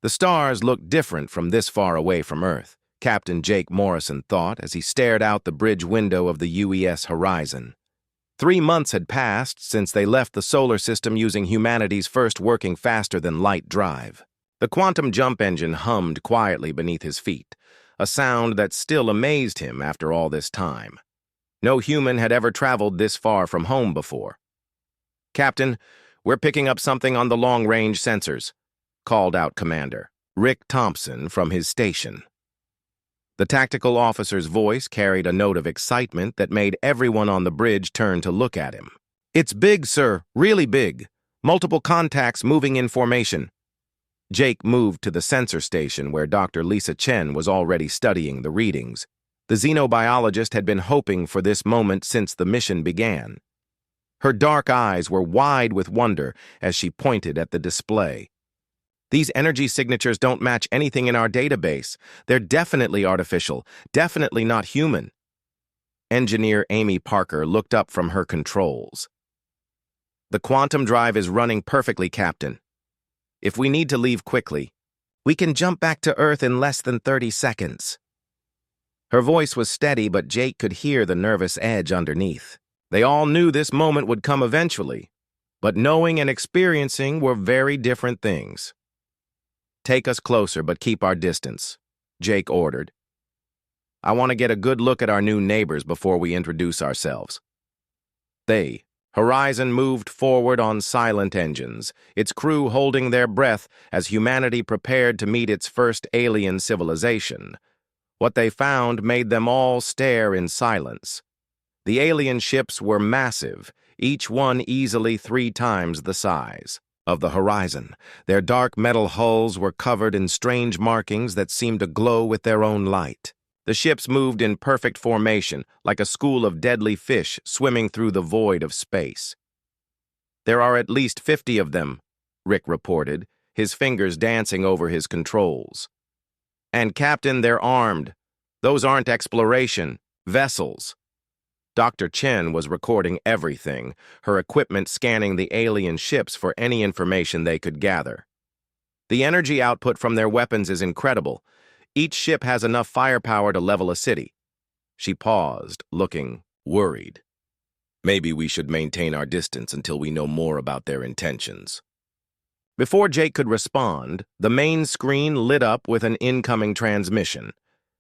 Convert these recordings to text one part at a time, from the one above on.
The stars looked different from this far away from Earth, Captain Jake Morrison thought as he stared out the bridge window of the UES horizon. 3 months had passed since they left the solar system using humanity's first working faster-than-light drive. The quantum jump engine hummed quietly beneath his feet, a sound that still amazed him after all this time. No human had ever traveled this far from home before. "Captain, we're picking up something on the long-range sensors," called out Commander Rick Thompson from his station. The tactical officer's voice carried a note of excitement that made everyone on the bridge turn to look at him. "It's big, sir, really big. Multiple contacts moving in formation." Jake moved to the sensor station where Dr. Lisa Chen was already studying the readings. The xenobiologist had been hoping for this moment since the mission began. Her dark eyes were wide with wonder as she pointed at the display. "These energy signatures don't match anything in our database. They're definitely artificial, definitely not human." Engineer Amy Parker looked up from her controls. "The quantum drive is running perfectly, Captain. If we need to leave quickly, we can jump back to Earth in less than 30 seconds. Her voice was steady, but Jake could hear the nervous edge underneath. They all knew this moment would come eventually, but knowing and experiencing were very different things. "Take us closer, but keep our distance," Jake ordered. "I want to get a good look at our new neighbors before we introduce ourselves." Horizon moved forward on silent engines, its crew holding their breath as humanity prepared to meet its first alien civilization. What they found made them all stare in silence. The alien ships were massive, each one easily 3 times the size of the Horizon. Their dark metal hulls were covered in strange markings that seemed to glow with their own light. The ships moved in perfect formation, like a school of deadly fish swimming through the void of space. "There are at least 50 of them," Rick reported, his fingers dancing over his controls. "And Captain, they're armed. Those aren't exploration vessels." Dr. Chen was recording everything, her equipment scanning the alien ships for any information they could gather. "The energy output from their weapons is incredible. Each ship has enough firepower to level a city." She paused, looking worried. "Maybe we should maintain our distance until we know more about their intentions." Before Jake could respond, the main screen lit up with an incoming transmission.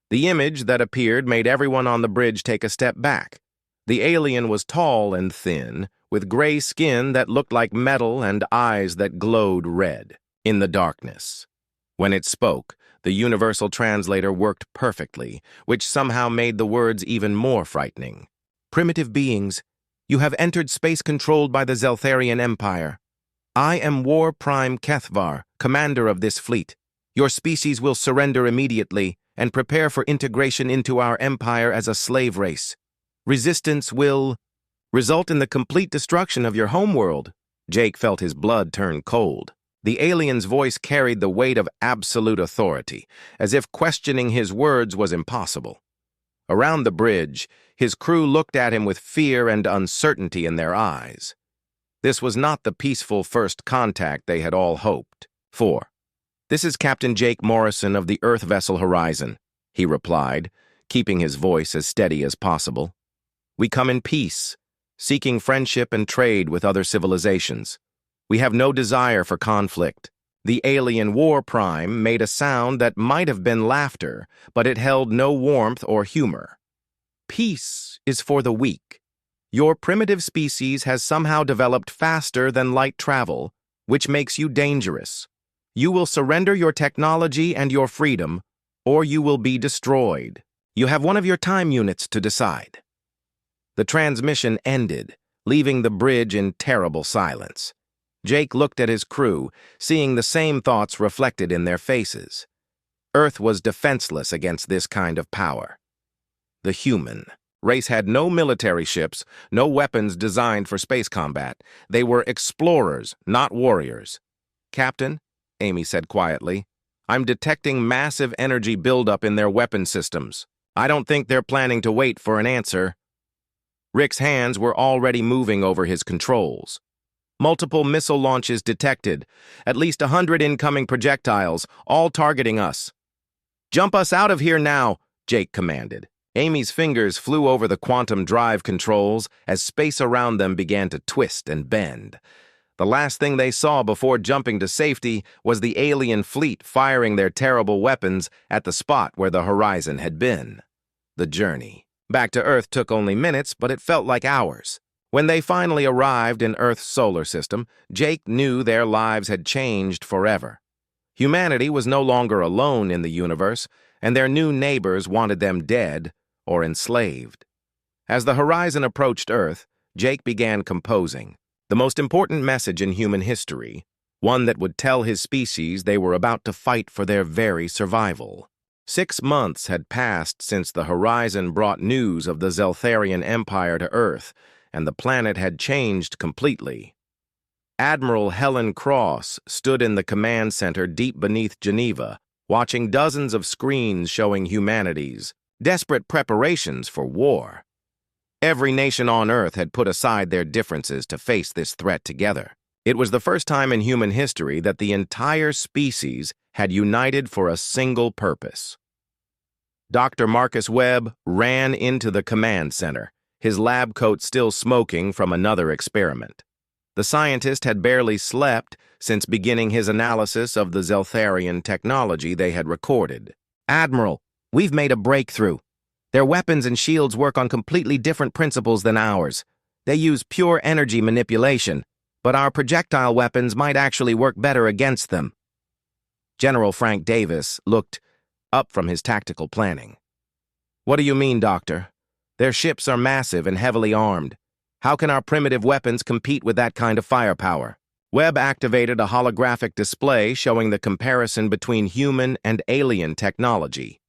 The image that appeared made everyone on the bridge take a step back. The alien was tall and thin, with gray skin that looked like metal and eyes that glowed red in the darkness. When it spoke, the universal translator worked perfectly, which somehow made the words even more frightening. "Primitive beings, you have entered space controlled by the Zeltharian Empire. I am War Prime Kethvar, commander of this fleet. Your species will surrender immediately and prepare for integration into our empire as a slave race. Resistance will result in the complete destruction of your homeworld." Jake felt his blood turn cold. The alien's voice carried the weight of absolute authority, as if questioning his words was impossible. Around the bridge, his crew looked at him with fear and uncertainty in their eyes. This was not the peaceful first contact they had all hoped for. "This is Captain Jake Morrison of the Earth vessel Horizon," he replied, keeping his voice as steady as possible. "We come in peace, seeking friendship and trade with other civilizations. We have no desire for conflict." The alien War Prime made a sound that might have been laughter, but it held no warmth or humor. "Peace is for the weak. Your primitive species has somehow developed faster than light travel, which makes you dangerous. You will surrender your technology and your freedom, or you will be destroyed. You have one of your time units to decide." The transmission ended, leaving the bridge in terrible silence. Jake looked at his crew, seeing the same thoughts reflected in their faces. Earth was defenseless against this kind of power. The human race had no military ships, no weapons designed for space combat. They were explorers, not warriors. "Captain," Amy said quietly, "I'm detecting massive energy buildup in their weapon systems. I don't think they're planning to wait for an answer." Rick's hands were already moving over his controls. Multiple missile launches detected. At least 100 incoming projectiles, all targeting us. "Jump us out of here now," Jake commanded. Amy's fingers flew over the quantum drive controls as space around them began to twist and bend. The last thing they saw before jumping to safety was the alien fleet firing their terrible weapons at the spot where the horizon had been. The journey back to Earth took only minutes, but it felt like hours. When they finally arrived in Earth's solar system, Jake knew their lives had changed forever. Humanity was no longer alone in the universe, and their new neighbors wanted them dead or enslaved. As the horizon approached Earth, Jake began composing the most important message in human history, one that would tell his species they were about to fight for their very survival. 6 months had passed since the horizon brought news of the Zeltharian Empire to Earth, and the planet had changed completely. Admiral Helen Cross stood in the command center deep beneath Geneva, watching dozens of screens showing humanity's desperate preparations for war. Every nation on Earth had put aside their differences to face this threat together. It was the first time in human history that the entire species had united for a single purpose. Dr. Marcus Webb ran into the command center, his lab coat still smoking from another experiment. The scientist had barely slept since beginning his analysis of the Zeltharian technology they had recorded. "Admiral, we've made a breakthrough. Their weapons and shields work on completely different principles than ours. They use pure energy manipulation, but our projectile weapons might actually work better against them." General Frank Davis looked up from his tactical planning. "What do you mean, Doctor? Their ships are massive and heavily armed. How can our primitive weapons compete with that kind of firepower?" Webb activated a holographic display showing the comparison between human and alien technology.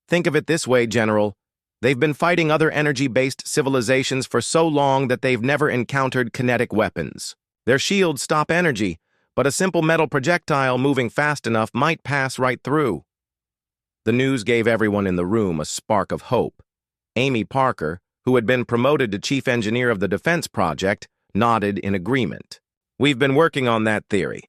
"Think of it this way, General. They've been fighting other energy-based civilizations for so long that they've never encountered kinetic weapons. Their shields stop energy, but a simple metal projectile moving fast enough might pass right through." The news gave everyone in the room a spark of hope. Amy Parker, who had been promoted to chief engineer of the defense project, nodded in agreement. "We've been working on that theory.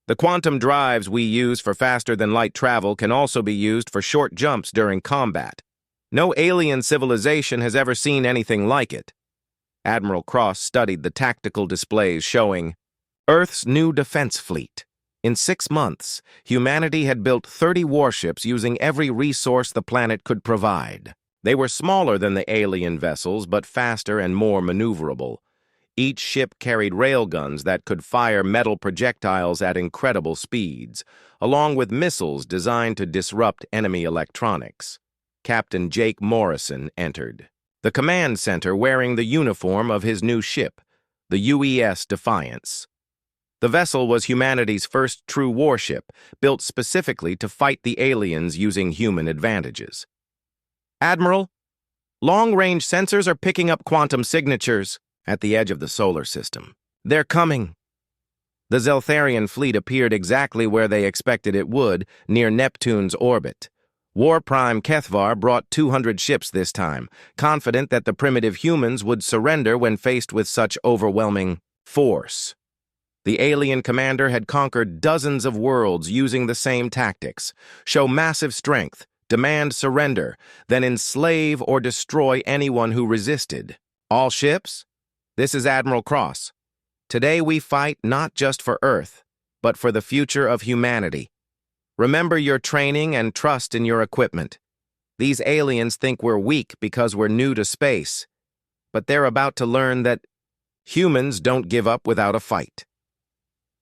The quantum drives we use for faster-than-light travel can also be used for short jumps during combat. No alien civilization has ever seen anything like it." Admiral Cross studied the tactical displays showing Earth's new defense fleet. In 6 months, humanity had built 30 warships using every resource the planet could provide. They were smaller than the alien vessels, but faster and more maneuverable. Each ship carried railguns that could fire metal projectiles at incredible speeds, along with missiles designed to disrupt enemy electronics. Captain Jake Morrison entered the command center wearing the uniform of his new ship, the UES Defiance. The vessel was humanity's first true warship, built specifically to fight the aliens using human advantages. "Admiral, long-range sensors are picking up quantum signatures at the edge of the solar system. They're coming." The Zeltharian fleet appeared exactly where they expected it would, near Neptune's orbit. War Prime Kethvar brought 200 ships this time, confident that the primitive humans would surrender when faced with such overwhelming force. The alien commander had conquered dozens of worlds using the same tactics: show massive strength, demand surrender, then enslave or destroy anyone who resisted. "All ships? This is Admiral Cross. Today we fight not just for Earth, but for the future of humanity. Remember your training and trust in your equipment. These aliens think we're weak because we're new to space, but they're about to learn that humans don't give up without a fight."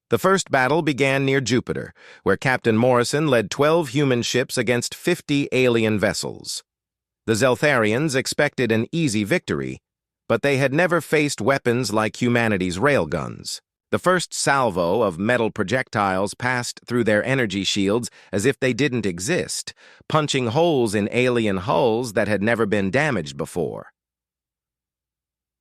The first battle began near Jupiter, where Captain Morrison led 12 human ships against 50 alien vessels. The Zeltharians expected an easy victory, but they had never faced weapons like humanity's railguns. The first salvo of metal projectiles passed through their energy shields as if they didn't exist, punching holes in alien hulls that had never been damaged before.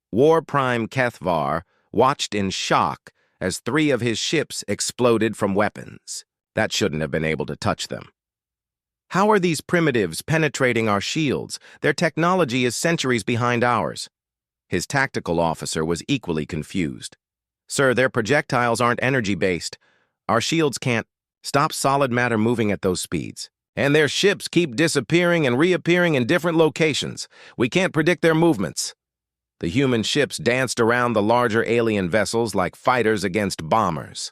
War Prime Kethvar watched in shock as 3 of his ships exploded from weapons that shouldn't have been able to touch them. "How are these primitives penetrating our shields? Their technology is centuries behind ours." His tactical officer was equally confused. Sir, their projectiles aren't energy-based. Our shields can't stop solid matter moving at those speeds. And their ships keep disappearing and reappearing in different locations. We can't predict their movements. The human ships danced around the larger alien vessels like fighters against bombers.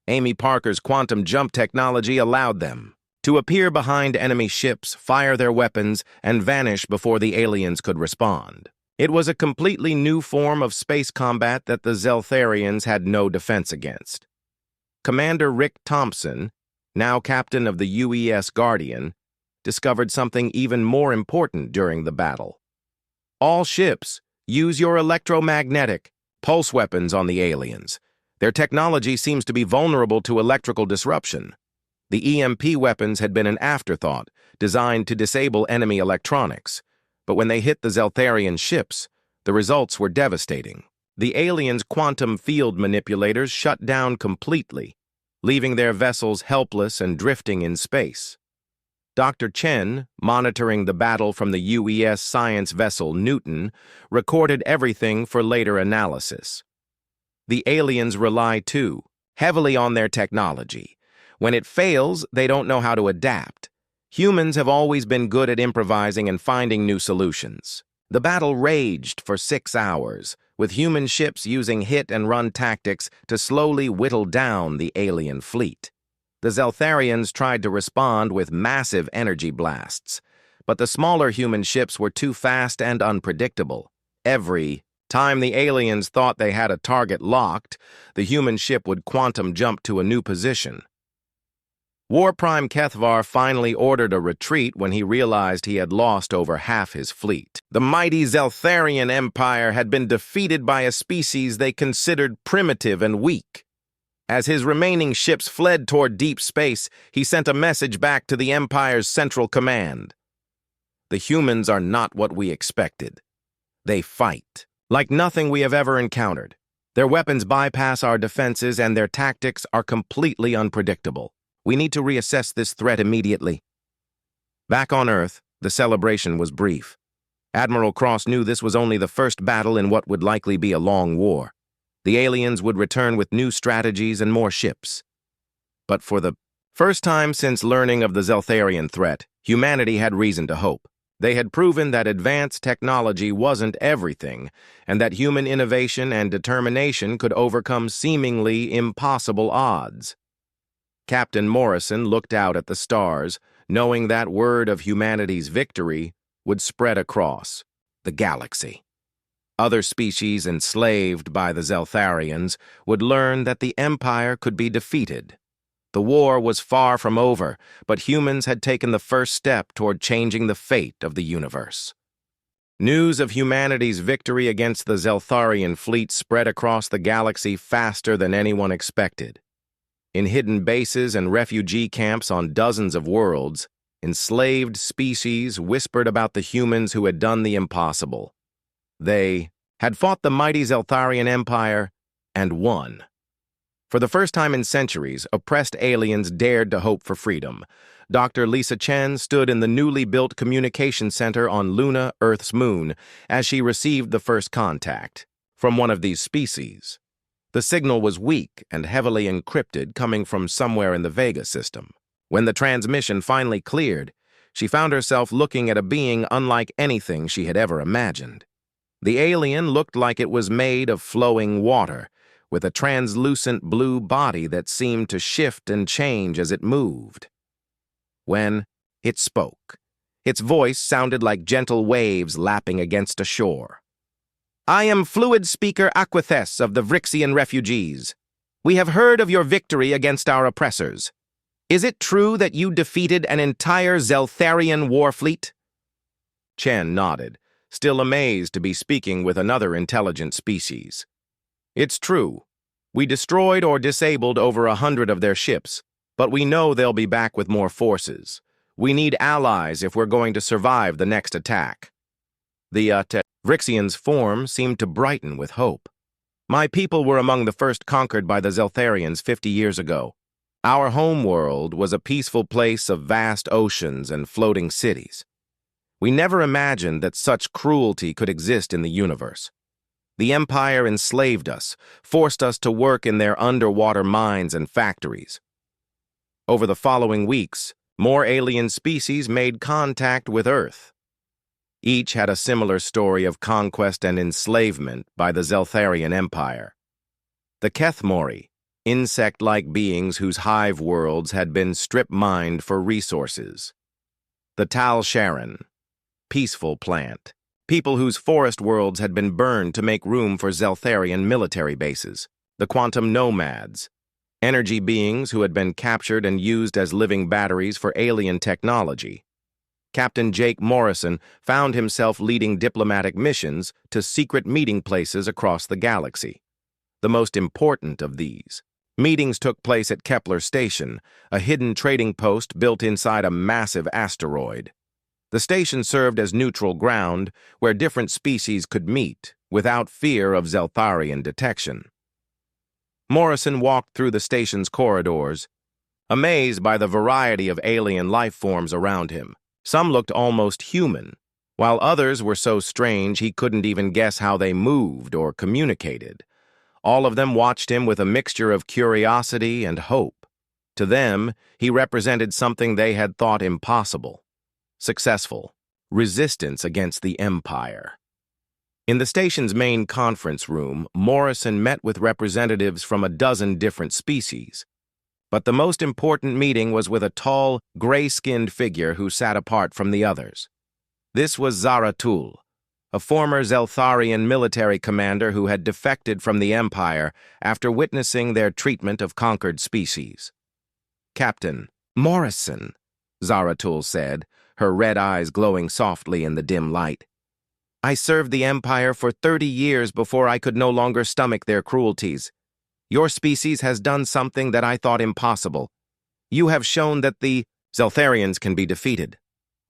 Amy Parker's quantum jump technology allowed them to appear behind enemy ships, fire their weapons, and vanish before the aliens could respond. It was a completely new form of space combat that the Zeltharians had no defense against. Commander Rick Thompson, now captain of the UES Guardian, discovered something even more important during the battle. All ships use your electromagnetic pulse weapons on the aliens. Their technology seems to be vulnerable to electrical disruption. The EMP weapons had been an afterthought, designed to disable enemy electronics. But when they hit the Zeltharian ships, the results were devastating. The aliens' quantum field manipulators shut down completely, leaving their vessels helpless and drifting in space. Dr. Chen, monitoring the battle from the UES science vessel Newton, recorded everything for later analysis. The aliens rely, too, heavily on their technology. When it fails, they don't know how to adapt. Humans have always been good at improvising and finding new solutions. The battle raged for 6 hours, with human ships using hit-and-run tactics to slowly whittle down the alien fleet. The Zeltharians tried to respond with massive energy blasts, but the smaller human ships were too fast and unpredictable. Every time the aliens thought they had a target locked, the human ship would quantum jump to a new position. War Prime Kethvar finally ordered a retreat when he realized he had lost over half his fleet. The mighty Zeltharian Empire had been defeated by a species they considered primitive and weak. As his remaining ships fled toward deep space, he sent a message back to the Empire's central command. The humans are not what we expected. They fight like nothing we have ever encountered. Their weapons bypass our defenses and their tactics are completely unpredictable. We need to reassess this threat immediately. Back on Earth, the celebration was brief. Admiral Cross knew this was only the first battle in what would likely be a long war. The aliens would return with new strategies and more ships. But for the first time since learning of the Zeltharian threat, humanity had reason to hope. They had proven that advanced technology wasn't everything, and that human innovation and determination could overcome seemingly impossible odds. Captain Morrison looked out at the stars, knowing that word of humanity's victory would spread across the galaxy. Other species enslaved by the Zeltharians would learn that the Empire could be defeated. The war was far from over, but humans had taken the first step toward changing the fate of the universe. News of humanity's victory against the Zeltharian fleet spread across the galaxy faster than anyone expected. In hidden bases and refugee camps on dozens of worlds, enslaved species whispered about the humans who had done the impossible. They had fought the mighty Zeltharian Empire and won. For the first time in centuries, oppressed aliens dared to hope for freedom. Dr. Lisa Chen stood in the newly built communication center on Luna, Earth's moon, as she received the first contact from one of these species. The signal was weak and heavily encrypted, coming from somewhere in the Vega system. When the transmission finally cleared, she found herself looking at a being unlike anything she had ever imagined. The alien looked like it was made of flowing water, with a translucent blue body that seemed to shift and change as it moved. When it spoke, its voice sounded like gentle waves lapping against a shore. "I am Fluid Speaker Aquathes of the Vrixian refugees. We have heard of your victory against our oppressors. Is it true that you defeated an entire Zeltharian war fleet?" Chen nodded, still amazed to be speaking with another intelligent species. "It's true. We destroyed or disabled over 100 of their ships, but we know they'll be back with more forces. We need allies if we're going to survive the next attack." The Vrixian's form seemed to brighten with hope. "My people were among the first conquered by the Zeltharians 50 years ago. Our home world was a peaceful place of vast oceans and floating cities. We never imagined that such cruelty could exist in the universe. The Empire enslaved us, forced us to work in their underwater mines and factories. Over the following weeks, more alien species made contact with Earth. Each had a similar story of conquest and enslavement by the Zeltharian Empire. The Kethmori, insect-like beings whose hive worlds had been strip-mined for resources. The Tal Sharon, peaceful plant, people whose forest worlds had been burned to make room for Zeltharian military bases. The Quantum Nomads, energy beings who had been captured and used as living batteries for alien technology. Captain Jake Morrison found himself leading diplomatic missions to secret meeting places across the galaxy. The most important of these meetings took place at Kepler Station, a hidden trading post built inside a massive asteroid. The station served as neutral ground where different species could meet without fear of Zeltharian detection. Morrison walked through the station's corridors, amazed by the variety of alien life forms around him. Some looked almost human, while others were so strange he couldn't even guess how they moved or communicated. All of them watched him with a mixture of curiosity and hope. To them, he represented something they had thought impossible. Successful resistance against the Empire. In the station's main conference room, Morrison met with representatives from a dozen different species. But the most important meeting was with a tall, gray-skinned figure who sat apart from the others. This was Zaratul, a former Zeltharian military commander who had defected from the Empire after witnessing their treatment of conquered species. "Captain Morrison," Zaratul said, her red eyes glowing softly in the dim light. "I served the Empire for 30 years before I could no longer stomach their cruelties. Your species has done something that I thought impossible. You have shown that the Zeltharians can be defeated."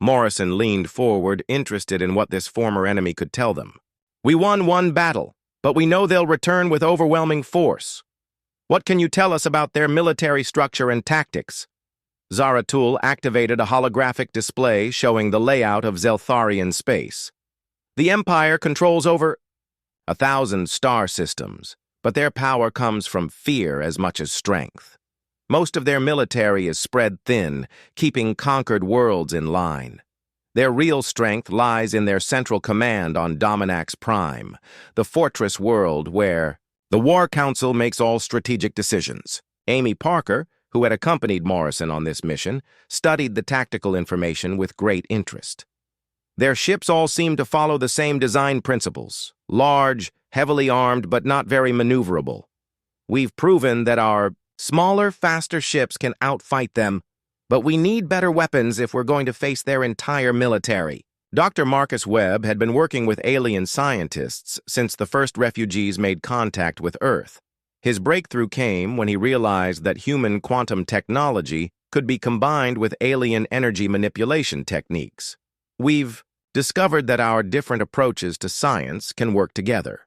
Morrison leaned forward, interested in what this former enemy could tell them. "We won one battle, but we know they'll return with overwhelming force. What can you tell us about their military structure and tactics?" Zaratul activated a holographic display showing the layout of Zeltharian space. "The Empire controls over 1,000 star systems, but their power comes from fear as much as strength. Most of their military is spread thin, keeping conquered worlds in line. Their real strength lies in their central command on Dominax Prime, the fortress world where the War Council makes all strategic decisions." Amy Parker, who had accompanied Morrison on this mission, studied the tactical information with great interest. "Their ships all seem to follow the same design principles: large, heavily armed, but not very maneuverable. We've proven that our smaller, faster ships can outfight them, but we need better weapons if we're going to face their entire military." Dr. Marcus Webb had been working with alien scientists since the first refugees made contact with Earth. His breakthrough came when he realized that human quantum technology could be combined with alien energy manipulation techniques. "We've discovered that our different approaches to science can work together.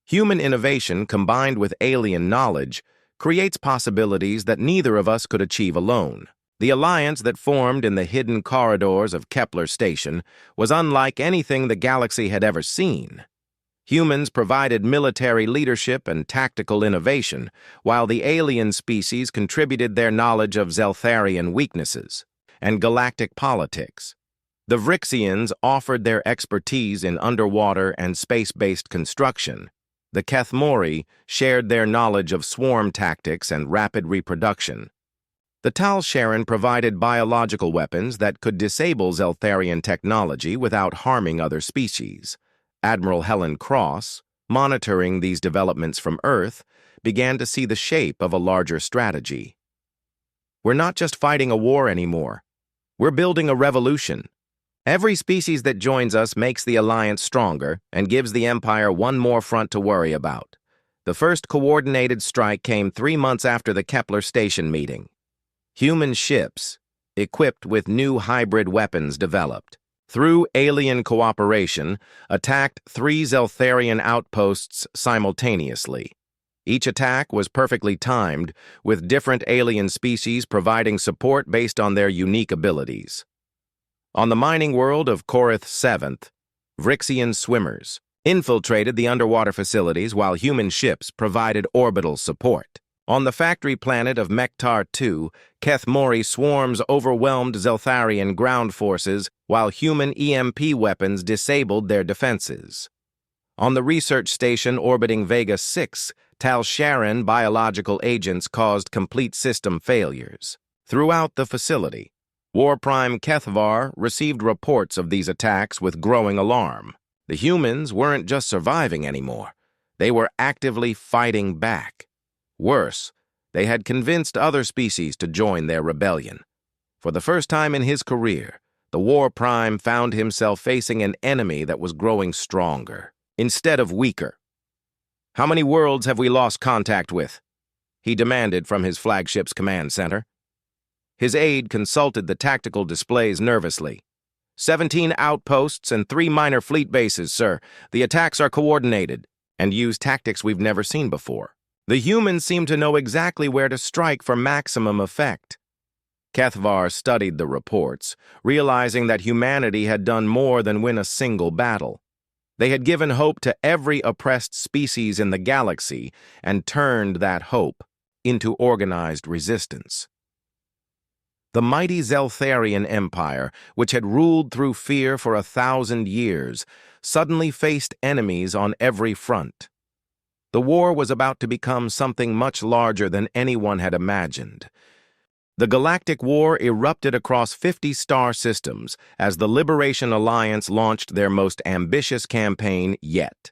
Human innovation combined with alien knowledge creates possibilities that neither of us could achieve alone." The alliance that formed in the hidden corridors of Kepler Station was unlike anything the galaxy had ever seen. Humans provided military leadership and tactical innovation, while the alien species contributed their knowledge of Zeltharian weaknesses and galactic politics. The Vrixians offered their expertise in underwater and space-based construction. The Kethmori shared their knowledge of swarm tactics and rapid reproduction. The Tal Sharon provided biological weapons that could disable Zeltharian technology without harming other species. Admiral Helen Cross, monitoring these developments from Earth, began to see the shape of a larger strategy. "We're not just fighting a war anymore. We're building a revolution. Every species that joins us makes the alliance stronger and gives the Empire one more front to worry about." The first coordinated strike came 3 months after the Kepler Station meeting. Human ships, equipped with new hybrid weapons developed, through alien cooperation, attacked 3 Zeltharian outposts simultaneously. Each attack was perfectly timed, with different alien species providing support based on their unique abilities. On the mining world of Korith 7th, Vrixian swimmers, infiltrated the underwater facilities while human ships provided orbital support. On the factory planet of Mektar II, Keth Mori swarms overwhelmed Zeltharian ground forces while human EMP weapons disabled their defenses. On the research station orbiting Vega 6, Tal Sharon biological agents caused complete system failures. Throughout the facility, War Prime Kethvar received reports of these attacks with growing alarm. The humans weren't just surviving anymore. They were actively fighting back. Worse, they had convinced other species to join their rebellion. For the first time in his career, the War Prime found himself facing an enemy that was growing stronger, instead of weaker. "How many worlds have we lost contact with?" he demanded from his flagship's command center. His aide consulted the tactical displays nervously. 17 outposts and 3 minor fleet bases, sir. The attacks are coordinated and use tactics we've never seen before. The humans seem to know exactly where to strike for maximum effect. Kethvar studied the reports, realizing that humanity had done more than win a single battle. They had given hope to every oppressed species in the galaxy and turned that hope into organized resistance. The mighty Zeltharian Empire, which had ruled through fear for 1,000 years, suddenly faced enemies on every front. The war was about to become something much larger than anyone had imagined. The Galactic War erupted across 50 star systems as the Liberation Alliance launched their most ambitious campaign yet.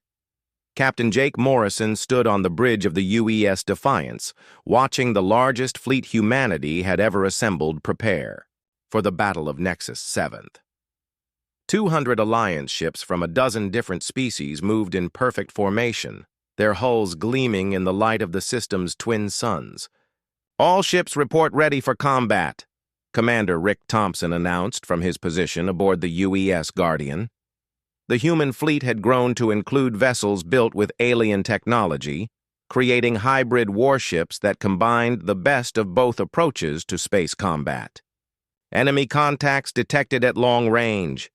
Captain Jake Morrison stood on the bridge of the UES Defiance, watching the largest fleet humanity had ever assembled prepare for the Battle of Nexus 7th. 200 Alliance ships from a dozen different species moved in perfect formation, their hulls gleaming in the light of the system's twin suns. "All ships report ready for combat," Commander Rick Thompson announced from his position aboard the UES Guardian. The human fleet had grown to include vessels built with alien technology, creating hybrid warships that combined the best of both approaches to space combat. Enemy contacts detected at long range.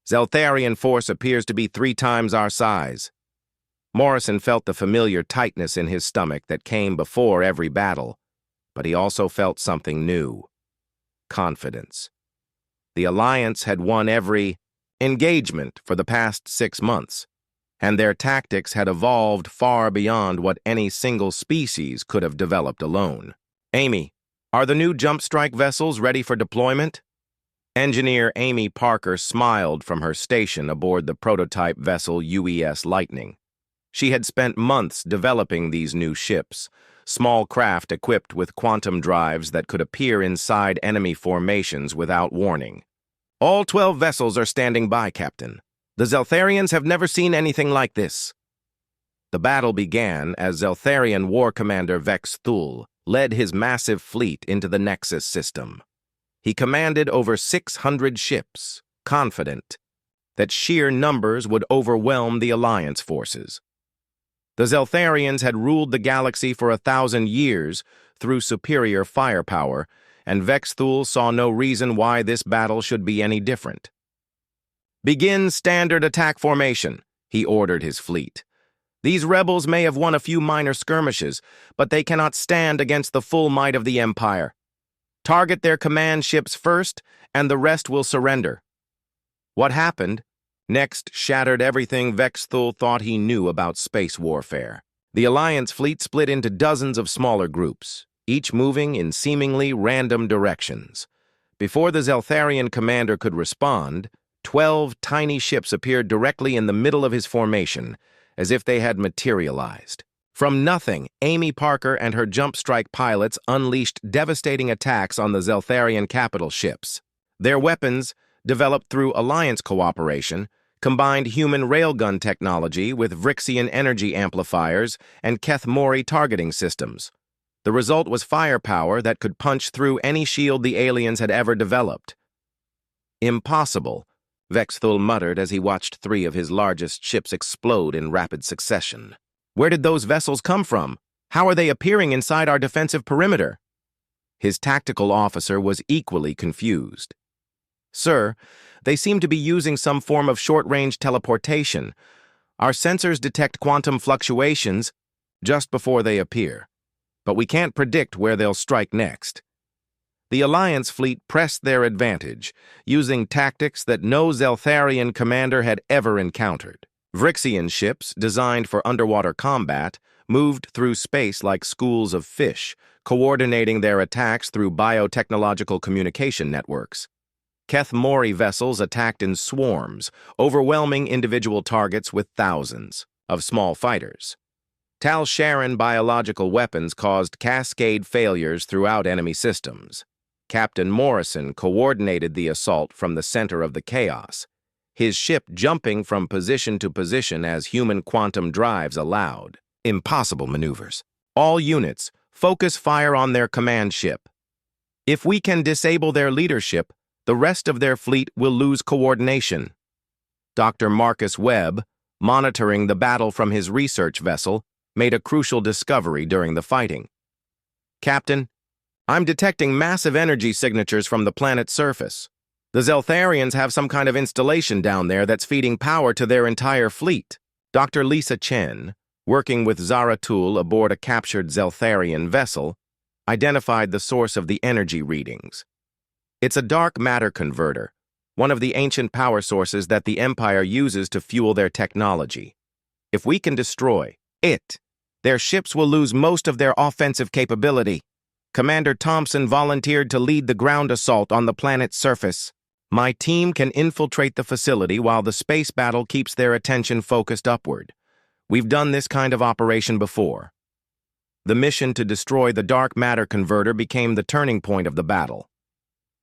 Zeltharian force appears to be 3 times our size. Morrison felt the familiar tightness in his stomach that came before every battle, but he also felt something new: confidence. The Alliance had won every engagement for the past 6 months, and their tactics had evolved far beyond what any single species could have developed alone. "Amy, are the new jump strike vessels ready for deployment?" Engineer Amy Parker smiled from her station aboard the prototype vessel UES Lightning. She had spent months developing these new ships, small craft equipped with quantum drives that could appear inside enemy formations without warning. "All 12 vessels are standing by, Captain. The Zeltharians have never seen anything like this." The battle began as Zeltharian War Commander Vex Thul led his massive fleet into the Nexus system. He commanded over 600 ships, confident that sheer numbers would overwhelm the Alliance forces. The Zeltharians had ruled the galaxy for 1,000 years through superior firepower, and Vex Thul saw no reason why this battle should be any different. "Begin standard attack formation," he ordered his fleet. "These rebels may have won a few minor skirmishes, but they cannot stand against the full might of the Empire. Target their command ships first, and the rest will surrender." What happened next shattered everything Vex Thul thought he knew about space warfare. The Alliance fleet split into dozens of smaller groups, each moving in seemingly random directions. Before the Zeltharian commander could respond, 12 tiny ships appeared directly in the middle of his formation, as if they had materialized. From nothing, Amy Parker and her jump strike pilots unleashed devastating attacks on the Zeltharian capital ships. Their weapons, developed through Alliance cooperation, combined human railgun technology with Vrixian energy amplifiers and Keth Mori targeting systems. The result was firepower that could punch through any shield the aliens had ever developed. "Impossible," Vex Thul muttered as he watched 3 of his largest ships explode in rapid succession. "Where did those vessels come from? How are they appearing inside our defensive perimeter?" His tactical officer was equally confused. "Sir, they seem to be using some form of short-range teleportation. Our sensors detect quantum fluctuations just before they appear, but we can't predict where they'll strike next. The Alliance fleet pressed their advantage, using tactics that no Zeltharian commander had ever encountered. Vrixian ships, designed for underwater combat, moved through space like schools of fish, coordinating their attacks through biotechnological communication networks. Keth Mori vessels attacked in swarms, overwhelming individual targets with thousands of small fighters. Tal Sharon biological weapons caused cascade failures throughout enemy systems. Captain Morrison coordinated the assault from the center of the chaos, his ship jumping from position to position as human quantum drives allowed. Impossible maneuvers. All units, focus fire on their command ship. If we can disable their leadership, the rest of their fleet will lose coordination. Dr. Marcus Webb, monitoring the battle from his research vessel, made a crucial discovery during the fighting. Captain, I'm detecting massive energy signatures from the planet's surface. The Zeltharians have some kind of installation down there that's feeding power to their entire fleet. Dr. Lisa Chen, working with Zaratul aboard a captured Zeltharian vessel, identified the source of the energy readings. It's a dark matter converter, one of the ancient power sources that the Empire uses to fuel their technology. If we can destroy it, their ships will lose most of their offensive capability. Commander Thompson volunteered to lead the ground assault on the planet's surface. My team can infiltrate the facility while the space battle keeps their attention focused upward. We've done this kind of operation before. The mission to destroy the dark matter converter became the turning point of the battle.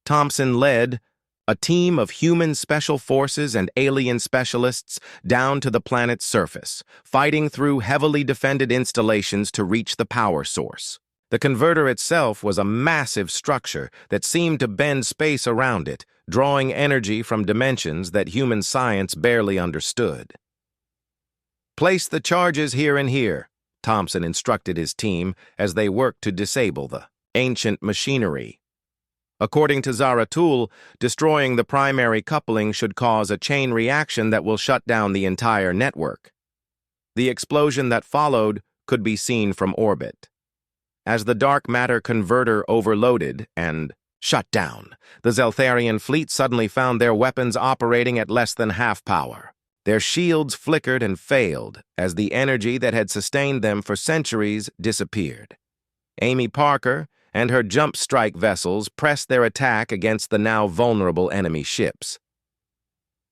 Thompson led a team of human special forces and alien specialists down to the planet's surface, fighting through heavily defended installations to reach the power source. The converter itself was a massive structure that seemed to bend space around it, drawing energy from dimensions that human science barely understood. Place the charges here and here, Thompson instructed his team as they worked to disable the ancient machinery. According to Zaratul, destroying the primary coupling should cause a chain reaction that will shut down the entire network. The explosion that followed could be seen from orbit. As the dark matter converter overloaded and shut down, the Zeltharian fleet suddenly found their weapons operating at less than half power. Their shields flickered and failed as the energy that had sustained them for centuries disappeared. Amy Parker and her jump strike vessels pressed their attack against the now vulnerable enemy ships.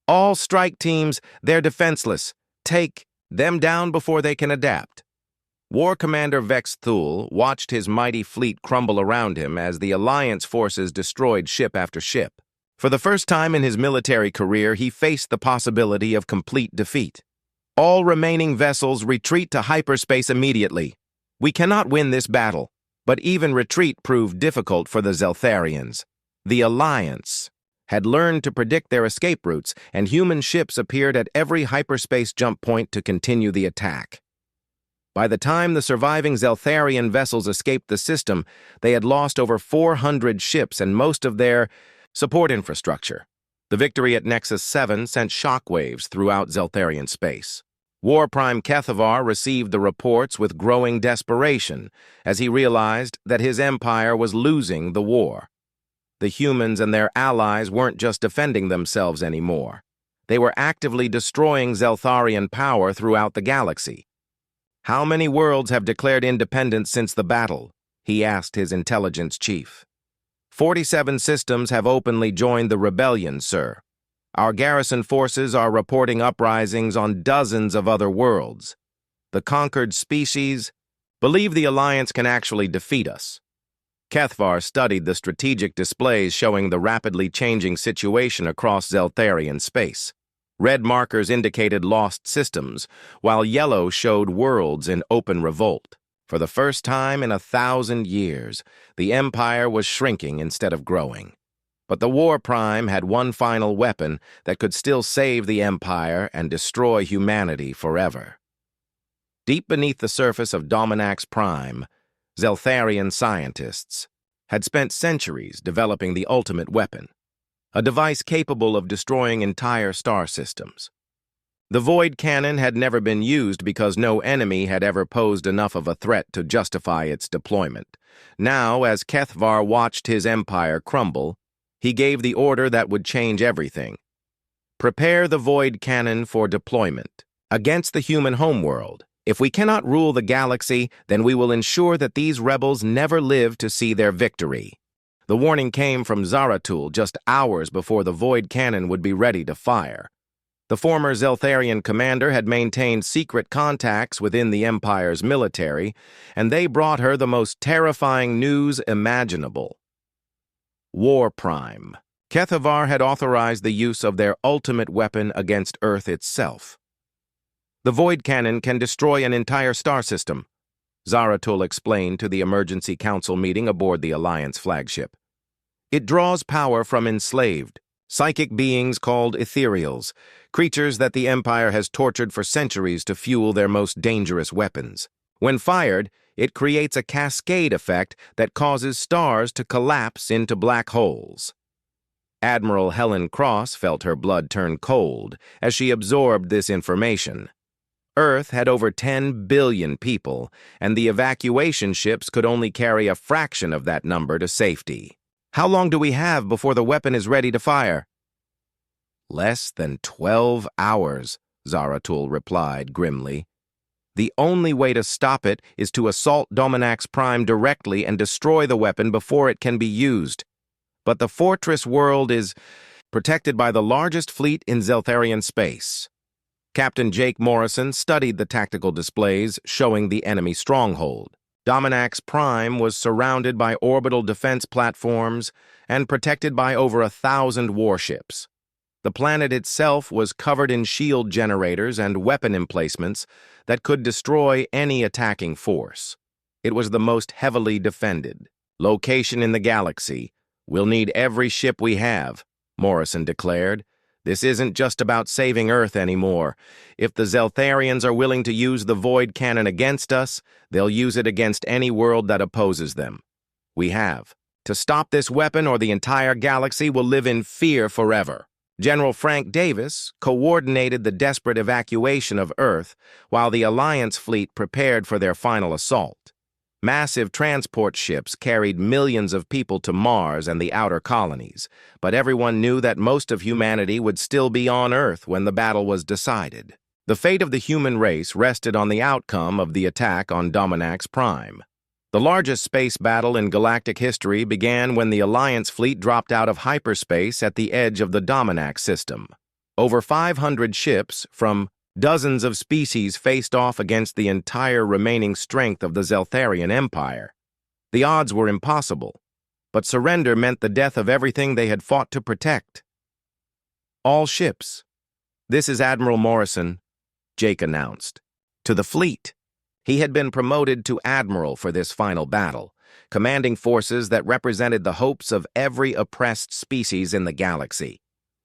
All strike teams, they're defenseless. Take them down before they can adapt. War Commander Vex Thule watched his mighty fleet crumble around him as the Alliance forces destroyed ship after ship. For the first time in his military career, he faced the possibility of complete defeat. All remaining vessels retreat to hyperspace immediately. We cannot win this battle, but even retreat proved difficult for the Zeltharians. The Alliance had learned to predict their escape routes, and human ships appeared at every hyperspace jump point to continue the attack. By the time the surviving Zeltharian vessels escaped the system, they had lost over 400 ships and most of their support infrastructure. The victory at Nexus 7 sent shockwaves throughout Zeltharian space. War Prime Kethavar received the reports with growing desperation as he realized that his empire was losing the war. The humans and their allies weren't just defending themselves anymore. They were actively destroying Zeltharian power throughout the galaxy. How many worlds have declared independence since the battle? He asked his intelligence chief. 47 systems have openly joined the rebellion, sir. Our garrison forces are reporting uprisings on dozens of other worlds. The conquered species believe the Alliance can actually defeat us. Kethvar studied the strategic displays showing the rapidly changing situation across Zeltharian space. Red markers indicated lost systems, while yellow showed worlds in open revolt. For the first time in 1,000 years, the Empire was shrinking instead of growing. But the War Prime had one final weapon that could still save the Empire and destroy humanity forever. Deep beneath the surface of Dominax Prime, Zeltharian scientists had spent centuries developing the ultimate weapon, a device capable of destroying entire star systems. The void cannon had never been used because no enemy had ever posed enough of a threat to justify its deployment. Now, as Kethvar watched his empire crumble, he gave the order that would change everything. Prepare the void cannon for deployment against the human homeworld. If we cannot rule the galaxy, then we will ensure that these rebels never live to see their victory. The warning came from Zaratul just hours before the void cannon would be ready to fire. The former Zeltharian commander had maintained secret contacts within the Empire's military, and they brought her the most terrifying news imaginable. War Prime. Kethavar had authorized the use of their ultimate weapon against Earth itself. The void cannon can destroy an entire star system, Zaratul explained to the emergency council meeting aboard the Alliance flagship. It draws power from enslaved, psychic beings called ethereals, creatures that the Empire has tortured for centuries to fuel their most dangerous weapons. When fired, it creates a cascade effect that causes stars to collapse into black holes. Admiral Helen Cross felt her blood turn cold as she absorbed this information. Earth had over 10 billion people, and the evacuation ships could only carry a fraction of that number to safety. How long do we have before the weapon is ready to fire? Less than 12 hours, Zaratul replied grimly. The only way to stop it is to assault Dominax Prime directly and destroy the weapon before it can be used. But the fortress world is protected by the largest fleet in Zeltharian space. Captain Jake Morrison studied the tactical displays showing the enemy stronghold. Dominax Prime was surrounded by orbital defense platforms and protected by over 1,000 warships. The planet itself was covered in shield generators and weapon emplacements that could destroy any attacking force. It was the most heavily defended location in the galaxy. We'll need every ship we have, Morrison declared. This isn't just about saving Earth anymore. If the Zeltharians are willing to use the void cannon against us, they'll use it against any world that opposes them. We have to stop this weapon or the entire galaxy will live in fear forever. General Frank Davis coordinated the desperate evacuation of Earth while the Alliance fleet prepared for their final assault. Massive transport ships carried millions of people to Mars and the outer colonies, but everyone knew that most of humanity would still be on Earth when the battle was decided. The fate of the human race rested on the outcome of the attack on Dominax Prime. The largest space battle in galactic history began when the Alliance fleet dropped out of hyperspace at the edge of the Dominax system. Over 500 ships from dozens of species faced off against the entire remaining strength of the Zeltharian Empire. The odds were impossible, but surrender meant the death of everything they had fought to protect. All ships. This is Admiral Morrison, Jake announced. To the fleet. He had been promoted to admiral for this final battle, commanding forces that represented the hopes of every oppressed species in the galaxy.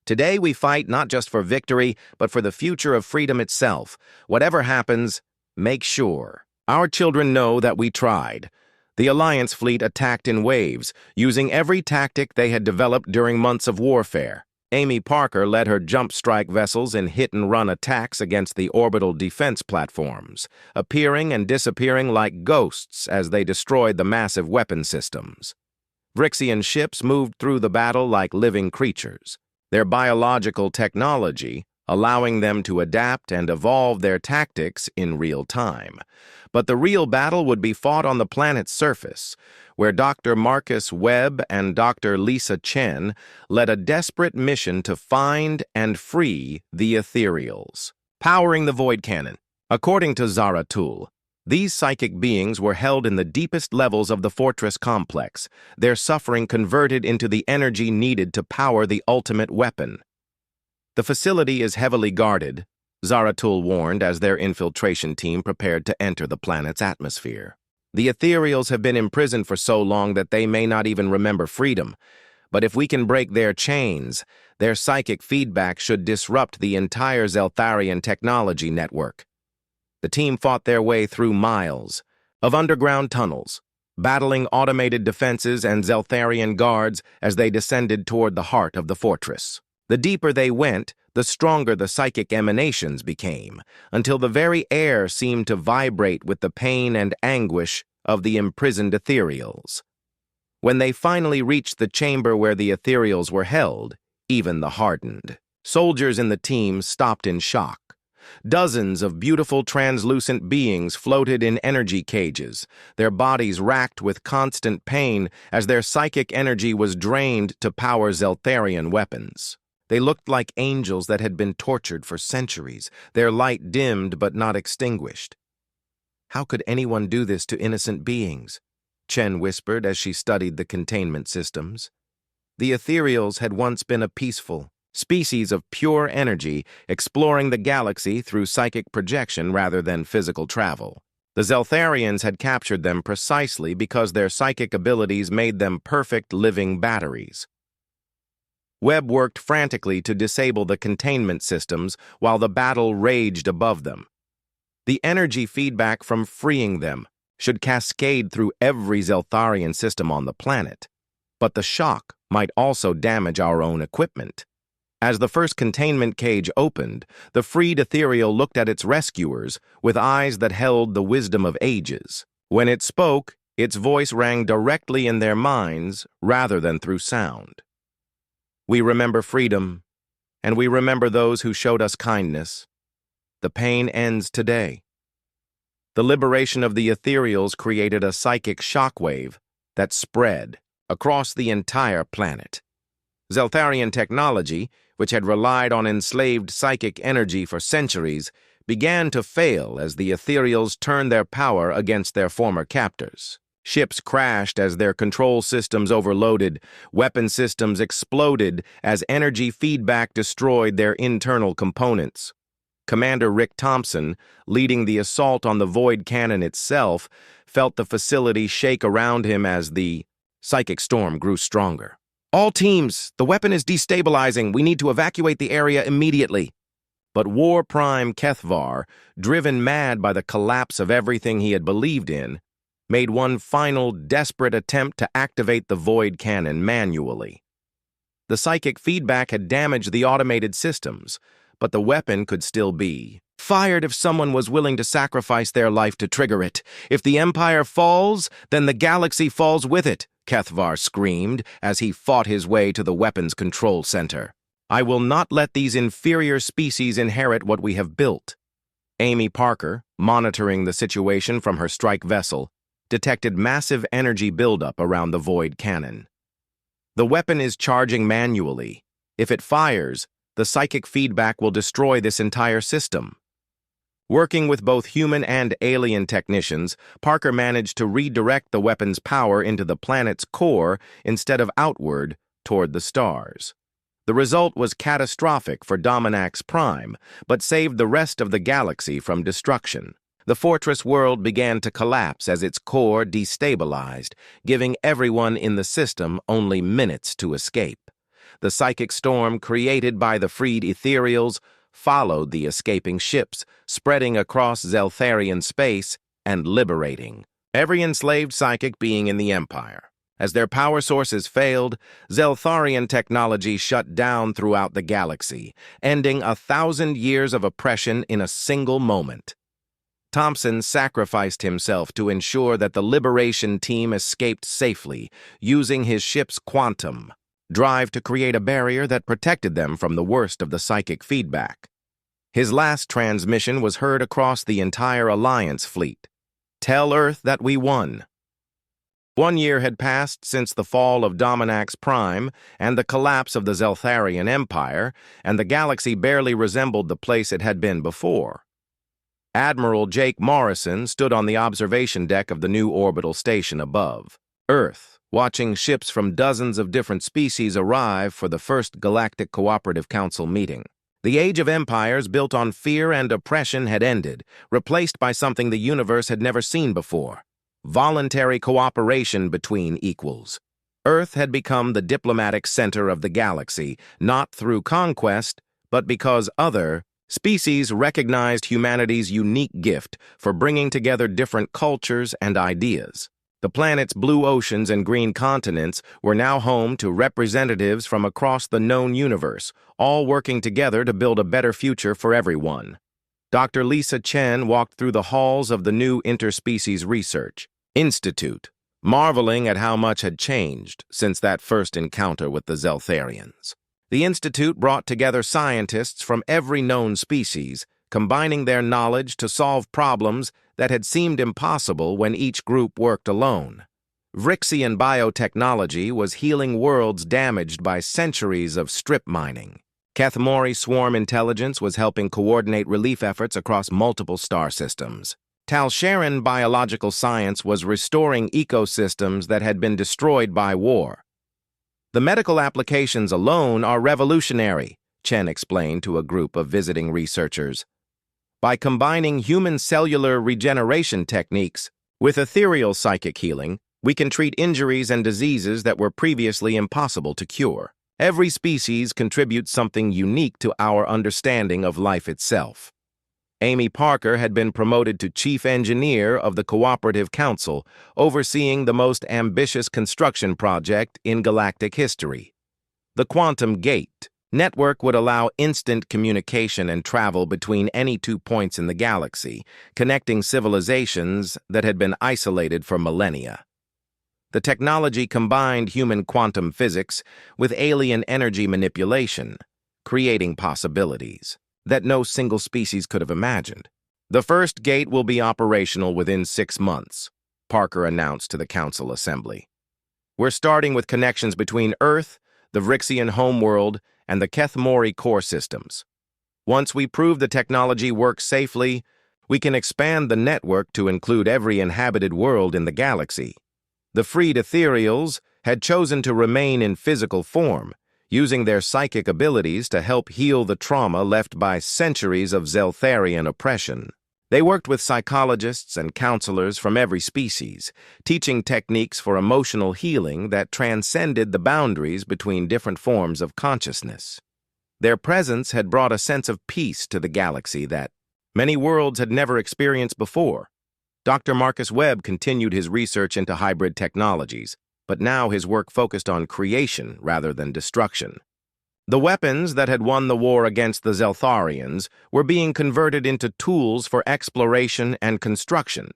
Today we fight not just for victory, but for the future of freedom itself. Whatever happens, make sure our children know that we tried. The Alliance fleet attacked in waves, using every tactic they had developed during months of warfare. Amy Parker led her jump strike vessels in hit-and-run attacks against the orbital defense platforms, appearing and disappearing like ghosts as they destroyed the massive weapon systems. Vrixian ships moved through the battle like living creatures, their biological technology allowing them to adapt and evolve their tactics in real time. But the real battle would be fought on the planet's surface, where Dr. Marcus Webb and Dr. Lisa Chen led a desperate mission to find and free the ethereals. Powering the void cannon. According to Zaratul, these psychic beings were held in the deepest levels of the fortress complex, their suffering converted into the energy needed to power the ultimate weapon. The facility is heavily guarded, Zaratul warned as their infiltration team prepared to enter the planet's atmosphere. The ethereals have been imprisoned for so long that they may not even remember freedom, but if we can break their chains, their psychic feedback should disrupt the entire Zeltharian technology network. The team fought their way through miles of underground tunnels, battling automated defenses and Zeltharian guards as they descended toward the heart of the fortress. The deeper they went, the stronger the psychic emanations became, until the very air seemed to vibrate with the pain and anguish of the imprisoned ethereals. When they finally reached the chamber where the ethereals were held, even the hardened soldiers in the team stopped in shock. Dozens of beautiful translucent beings floated in energy cages, their bodies racked with constant pain as their psychic energy was drained to power Zeltharian weapons. They looked like angels that had been tortured for centuries, their light dimmed but not extinguished. How could anyone do this to innocent beings? Chen whispered as she studied the containment systems. The ethereals had once been a peaceful species of pure energy exploring the galaxy through psychic projection rather than physical travel. The Zeltharians had captured them precisely because their psychic abilities made them perfect living batteries. Webb worked frantically to disable the containment systems while the battle raged above them. The energy feedback from freeing them should cascade through every Zeltharian system on the planet, but the shock might also damage our own equipment. As the first containment cage opened, the freed ethereal looked at its rescuers with eyes that held the wisdom of ages. When it spoke, its voice rang directly in their minds rather than through sound. We remember freedom, and we remember those who showed us kindness. The pain ends today. The liberation of the ethereals created a psychic shockwave that spread across the entire planet. Zeltharian technology, which had relied on enslaved psychic energy for centuries, began to fail as the ethereals turned their power against their former captors. Ships crashed as their control systems overloaded, weapon systems exploded as energy feedback destroyed their internal components. Commander Rick Thompson, leading the assault on the Void Cannon itself, felt the facility shake around him as the psychic storm grew stronger. "All teams, the weapon is destabilizing. We need to evacuate the area immediately." But War Prime Kethvar, driven mad by the collapse of everything he had believed in, made one final desperate attempt to activate the Void Cannon manually. The psychic feedback had damaged the automated systems, but the weapon could still be fired if someone was willing to sacrifice their life to trigger it. "If the Empire falls, then the galaxy falls with it," Kethvar screamed as he fought his way to the weapons control center. "I will not let these inferior species inherit what we have built." Amy Parker, monitoring the situation from her strike vessel, detected massive energy buildup around the Void Cannon. "The weapon is charging manually. If it fires, the psychic feedback will destroy this entire system." Working with both human and alien technicians, Parker managed to redirect the weapon's power into the planet's core instead of outward toward the stars. The result was catastrophic for Dominax Prime, but saved the rest of the galaxy from destruction. The fortress world began to collapse as its core destabilized, giving everyone in the system only minutes to escape. The psychic storm created by the freed ethereals followed the escaping ships, spreading across Zeltharian space and liberating every enslaved psychic being in the Empire. As their power sources failed, Zeltharian technology shut down throughout the galaxy, ending 1,000 years of oppression in a single moment. Thompson sacrificed himself to ensure that the liberation team escaped safely, using his ship's quantum drive to create a barrier that protected them from the worst of the psychic feedback. His last transmission was heard across the entire Alliance fleet. "Tell Earth that we won." 1 year had passed since the fall of Dominax Prime and the collapse of the Zeltharian Empire, and the galaxy barely resembled the place it had been before. Admiral Jake Morrison stood on the observation deck of the new orbital station above Earth, watching ships from dozens of different species arrive for the first Galactic Cooperative Council meeting. The age of empires built on fear and oppression had ended, replaced by something the universe had never seen before: voluntary cooperation between equals. Earth had become the diplomatic center of the galaxy, not through conquest, but because other species recognized humanity's unique gift for bringing together different cultures and ideas. The planet's blue oceans and green continents were now home to representatives from across the known universe, all working together to build a better future for everyone. Dr. Lisa Chen walked through the halls of the new Interspecies Research Institute, marveling at how much had changed since that first encounter with the Zeltharians. The Institute brought together scientists from every known species, combining their knowledge to solve problems that had seemed impossible when each group worked alone. Vrixian biotechnology was healing worlds damaged by centuries of strip mining. Kethmori swarm intelligence was helping coordinate relief efforts across multiple star systems. Talsharan biological science was restoring ecosystems that had been destroyed by war. The medical applications alone are revolutionary, Chen explained to a group of visiting researchers. By combining human cellular regeneration techniques with ethereal psychic healing, we can treat injuries and diseases that were previously impossible to cure. Every species contributes something unique to our understanding of life itself. Amy Parker had been promoted to chief engineer of the Cooperative Council, overseeing the most ambitious construction project in galactic history. The Quantum Gate network would allow instant communication and travel between any 2 points in the galaxy, connecting civilizations that had been isolated for millennia. The technology combined human quantum physics with alien energy manipulation, creating possibilities that no single species could have imagined. The first gate will be operational within 6 months, Parker announced to the Council Assembly. We're starting with connections between Earth, the Vrixian homeworld, and the Kethmori core systems. Once we prove the technology works safely, we can expand the network to include every inhabited world in the galaxy. The freed ethereals had chosen to remain in physical form, using their psychic abilities to help heal the trauma left by centuries of Zeltharian oppression. They worked with psychologists and counselors from every species, teaching techniques for emotional healing that transcended the boundaries between different forms of consciousness. Their presence had brought a sense of peace to the galaxy that many worlds had never experienced before. Dr. Marcus Webb continued his research into hybrid technologies, but now his work focused on creation rather than destruction. The weapons that had won the war against the Zeltharians were being converted into tools for exploration and construction.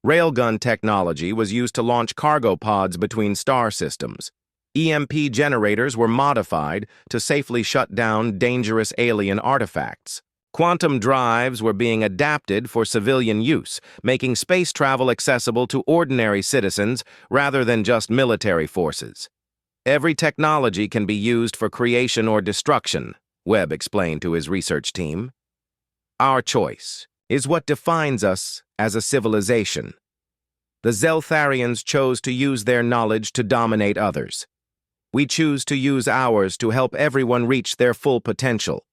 Railgun technology was used to launch cargo pods between star systems. EMP generators were modified to safely shut down dangerous alien artifacts. Quantum drives were being adapted for civilian use, making space travel accessible to ordinary citizens rather than just military forces. Every technology can be used for creation or destruction, Webb explained to his research team. Our choice is what defines us as a civilization. The Zeltharians chose to use their knowledge to dominate others. We choose to use ours to help everyone reach their full potential.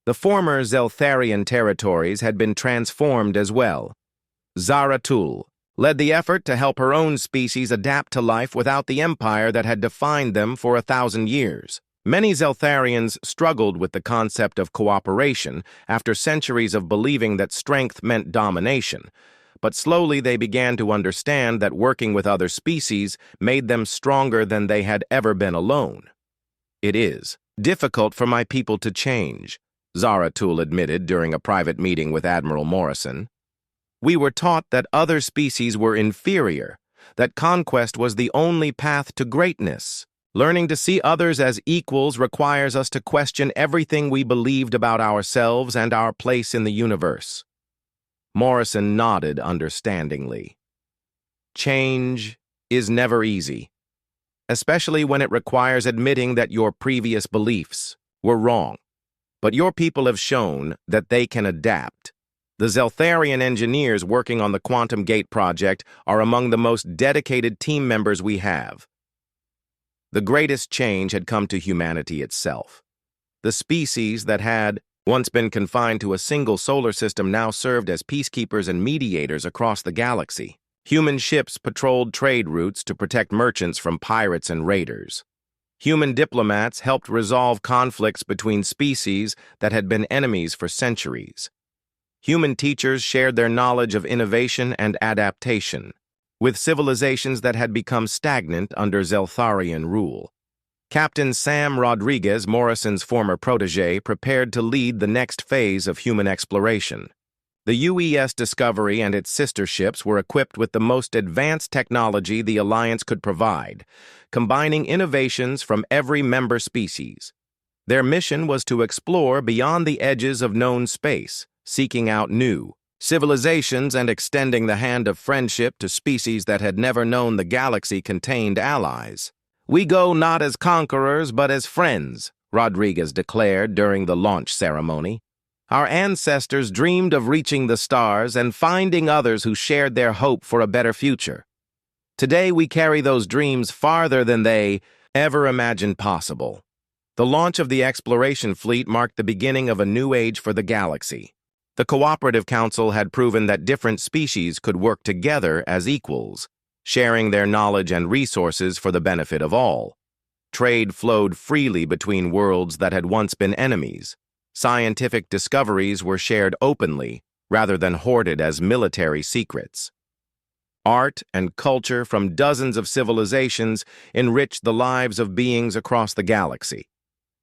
The former Zeltharian territories had been transformed as well. Zaratul led the effort to help her own species adapt to life without the empire that had defined them for 1,000 years. Many Zeltharians struggled with the concept of cooperation after centuries of believing that strength meant domination, but slowly they began to understand that working with other species made them stronger than they had ever been alone. It is difficult for my people to change, Zaratul admitted during a private meeting with Admiral Morrison. We were taught that other species were inferior, that conquest was the only path to greatness. Learning to see others as equals requires us to question everything we believed about ourselves and our place in the universe. Morrison nodded understandingly. Change is never easy, especially when it requires admitting that your previous beliefs were wrong. But your people have shown that they can adapt. The Zeltharian engineers working on the Quantum Gate project are among the most dedicated team members we have. The greatest change had come to humanity itself. The species that had once been confined to a single solar system now served as peacekeepers and mediators across the galaxy. Human ships patrolled trade routes to protect merchants from pirates and raiders. Human diplomats helped resolve conflicts between species that had been enemies for centuries. Human teachers shared their knowledge of innovation and adaptation. with civilizations that had become stagnant under Zeltharian rule. Captain Sam Rodriguez, Morrison's former protege, prepared to lead the next phase of human exploration. The UES Discovery and its sister ships were equipped with the most advanced technology the Alliance could provide, combining innovations from every member species. Their mission was to explore beyond the edges of known space, seeking out new civilizations and extending the hand of friendship to species that had never known the galaxy contained allies. "We go not as conquerors, but as friends," Rodriguez declared during the launch ceremony. "Our ancestors dreamed of reaching the stars and finding others who shared their hope for a better future. Today we carry those dreams farther than they ever imagined possible." The launch of the exploration fleet marked the beginning of a new age for the galaxy. The Cooperative Council had proven that different species could work together as equals, sharing their knowledge and resources for the benefit of all. Trade flowed freely between worlds that had once been enemies. Scientific discoveries were shared openly, rather than hoarded as military secrets. Art and culture from dozens of civilizations enriched the lives of beings across the galaxy.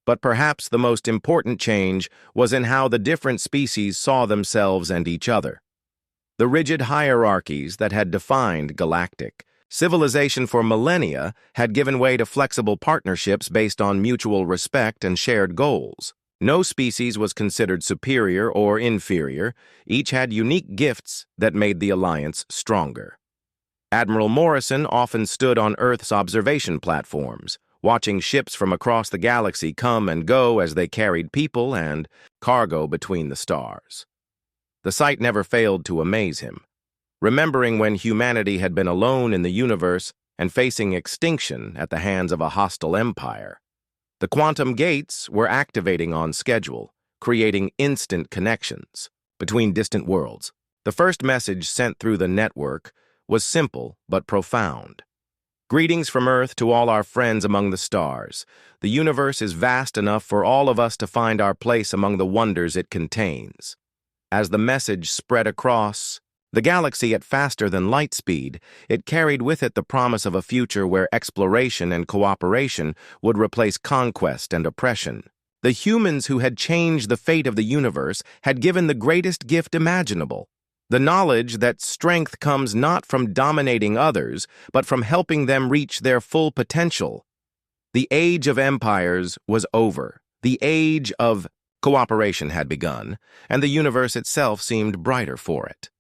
But perhaps the most important change was in how the different species saw themselves and each other. The rigid hierarchies that had defined galactic civilization for millennia had given way to flexible partnerships based on mutual respect and shared goals. No species was considered superior or inferior. Each had unique gifts that made the alliance stronger. Admiral Morrison often stood on Earth's observation platforms, watching ships from across the galaxy come and go as they carried people and cargo between the stars. The sight never failed to amaze him. Remembering when humanity had been alone in the universe and facing extinction at the hands of a hostile empire. The quantum gates were activating on schedule, creating instant connections between distant worlds. The first message sent through the network was simple but profound. "Greetings from Earth to all our friends among the stars. The universe is vast enough for all of us to find our place among the wonders it contains." As the message spread across the galaxy at faster than light speed, it carried with it the promise of a future where exploration and cooperation would replace conquest and oppression. The humans who had changed the fate of the universe had given the greatest gift imaginable: the knowledge that strength comes not from dominating others, but from helping them reach their full potential. The age of empires was over. The age of cooperation had begun, and the universe itself seemed brighter for it.